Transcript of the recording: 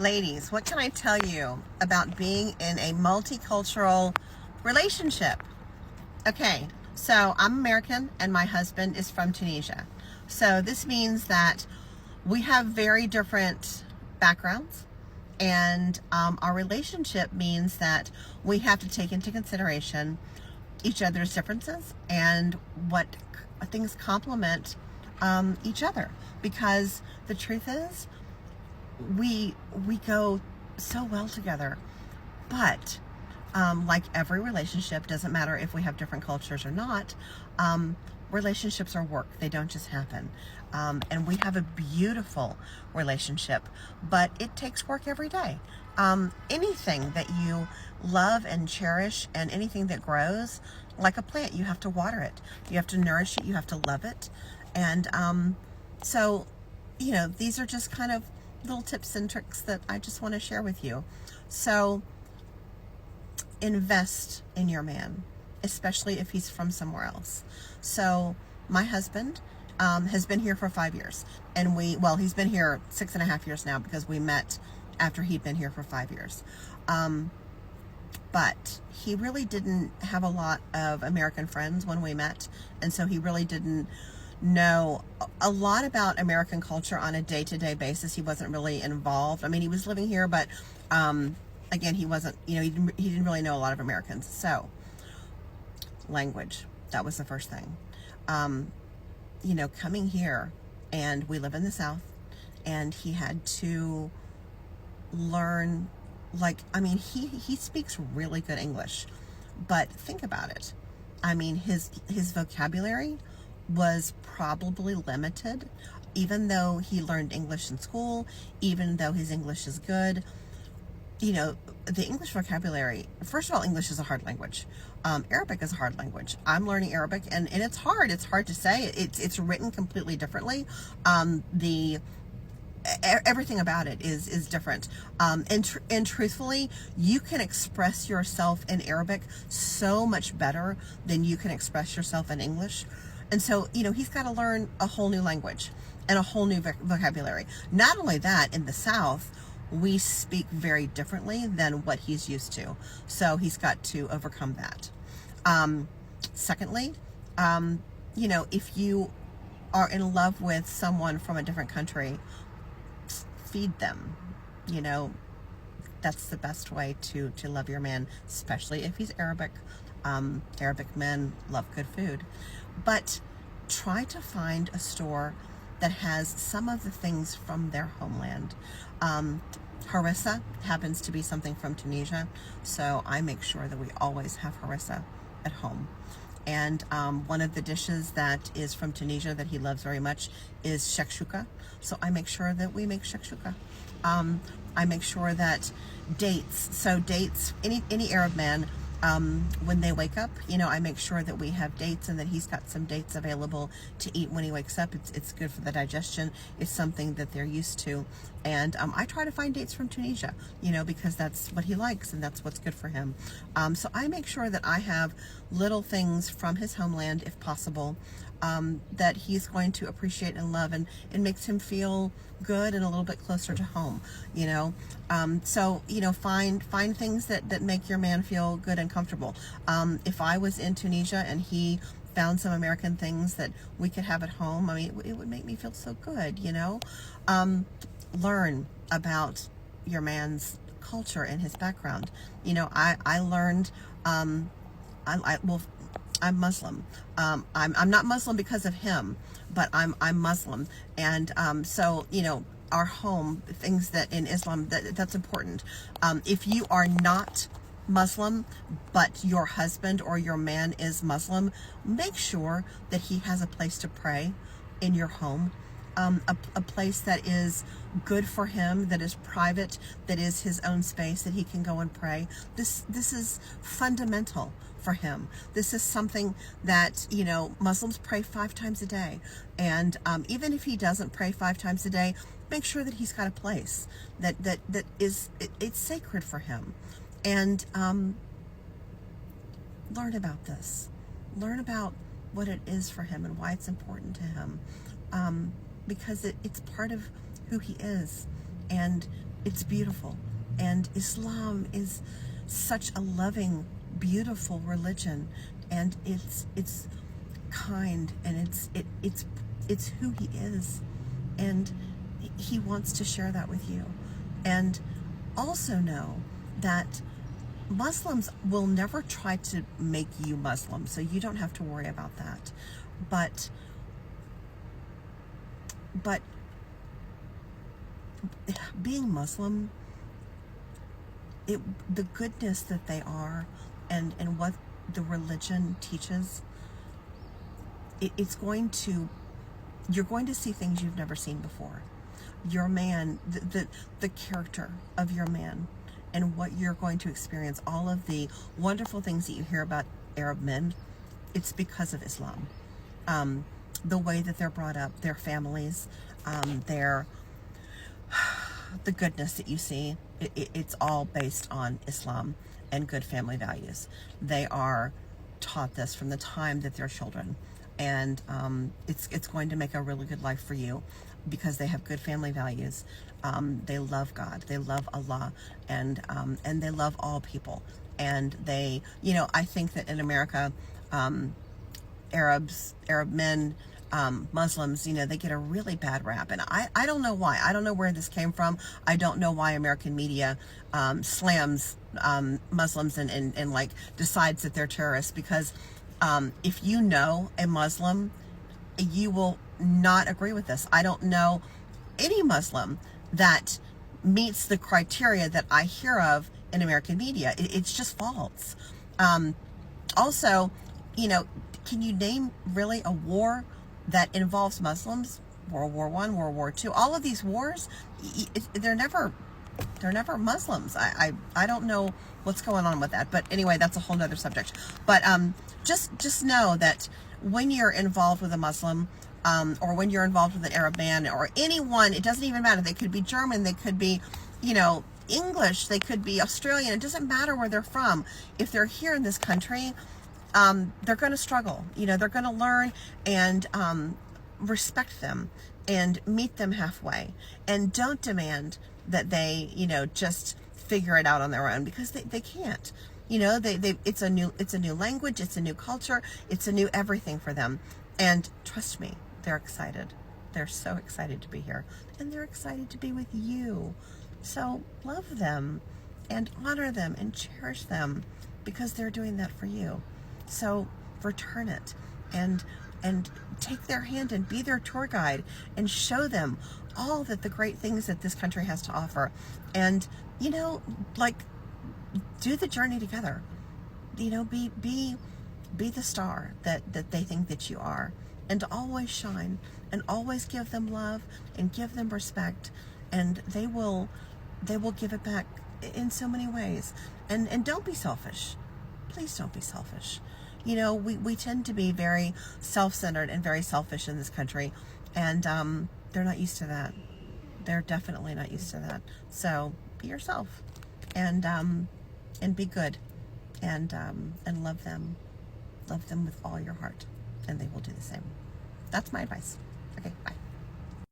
Ladies, what can I tell you about being in a multicultural relationship? Okay, so I'm American and my husband is from Tunisia. So this means that we have very different backgrounds, and our relationship means that we have to take into consideration each other's differences and what things complement each other. Because the truth is, we go so well together. But like every relationship, doesn't matter if we have different cultures or not, relationships are work. They don't just happen. And we have a beautiful relationship, but it takes work every day. Anything that you love and cherish, and anything that grows, like a plant, you have to water it. You have to nourish it. You have to love it. And so, these are just kind of little tips and tricks that I just want to share with you. So invest in your man, especially if he's from somewhere else. So my husband has been here for 5 years, and he's been here 6.5 years now, because we met after he'd been here for 5 years. But he really didn't have a lot of American friends when we met, and so he really didn't know a lot about American culture on a day-to-day basis. He wasn't really involved. I mean, he was living here, but again, he wasn't, he didn't really know a lot of Americans. So language, that was the first thing. Coming here, and we live in the South, and he had to learn, he speaks really good English, but think about it. I mean, his vocabulary was probably limited, even though he learned English in school, even though his English is good. The English vocabulary, first of all, English is a hard language. Arabic is a hard language. I'm learning Arabic, and it's hard. It's hard to say. It's written completely differently. Everything about it is different. And truthfully, you can express yourself in Arabic so much better than you can express yourself in English. And so, he's got to learn a whole new language and a whole new vocabulary. Not only that, in the South, we speak very differently than what he's used to. So he's got to overcome that. Secondly, if you are in love with someone from a different country, feed them. That's the best way to love your man, especially if he's Arabic. Arabic men love good food. But try to find a store that has some of the things from their homeland. Harissa happens to be something from Tunisia, so I make sure that we always have harissa at home. And one of the dishes that is from Tunisia that he loves very much is shakshuka, so I make sure that we make shakshuka. I make sure that dates, any Arab man, when they wake up, I make sure that we have dates, and that he's got some dates available to eat when he wakes up. It's good for the digestion. It's something that they're used to. And I try to find dates from Tunisia, because that's what he likes, and that's what's good for him. So I make sure that I have little things from his homeland, if possible, that he's going to appreciate and love, and it makes him feel good and a little bit closer to home. So find things that make your man feel good and comfortable. If I was in Tunisia and he found some American things that we could have at home, I mean, it would make me feel so good. Learn about your man's culture and his background. I learned, I'm Muslim. I'm not Muslim because of him, but I'm Muslim, and so our home, things that in Islam, that's important. If you are not Muslim, but your husband or your man is Muslim, make sure that he has a place to pray in your home. A place that is good for him, that is private, that is his own space, that he can go and pray. This is fundamental for him. This is something that, Muslims pray 5 times a day. And even if he doesn't pray 5 times a day, make sure that he's got a place that is, it's sacred for him. And learn about this. Learn about what it is for him and why it's important to him. Because it's part of who he is. And it's beautiful. And Islam is such a loving, beautiful religion, and it's kind, and it's who he is, and he wants to share that with you. And also know that Muslims will never try to make you Muslim, so you don't have to worry about that. But being Muslim, the goodness that they are, and what the religion teaches, you're going to see things you've never seen before. Your man, the character of your man, and what you're going to experience, all of the wonderful things that you hear about Arab men, it's because of Islam. The way that they're brought up, their families, the goodness that you see, it's all based on Islam and good family values. They are taught this from the time that they're children, and it's going to make a really good life for you because they have good family values. They love God, they love Allah, and they love all people. And they, I think that in America, Arab men, Muslims, they get a really bad rap, and I don't know why. I don't know where this came from. I don't know why American media slams Muslims and like decides that they're terrorists, because if you know a Muslim, you will not agree with this. I don't know any Muslim that meets the criteria that I hear of in American media. It's just false. Also, can you name really a war that involves Muslims? World War I, World War II, all of these wars, they're never Muslims. I don't know what's going on with that, but anyway, that's a whole nother subject. But just know that when you're involved with a Muslim, or when you're involved with an Arab man, or anyone, it doesn't even matter. They could be German, they could be, English, they could be Australian. It doesn't matter where they're from. If they're here in this country, they're going to struggle. They're going to learn, and respect them and meet them halfway, and don't demand that they, just figure it out on their own, because they can't. It's a new language, it's a new culture, it's a new everything for them. And trust me, they're excited. They're so excited to be here, and they're excited to be with you. So love them and honor them and cherish them, because they're doing that for you. So return it, and take their hand and be their tour guide, and show them all that the great things that this country has to offer. And do the journey together. Be the star that they think that you are, and always shine, and always give them love and give them respect, and they will give it back in so many ways. And don't be selfish. Please don't be selfish. We tend to be very self-centered and very selfish in this country, and they're not used to that. They're definitely not used to that. So be yourself, and be good, and love them. Love them with all your heart, and they will do the same. That's my advice. Okay, bye.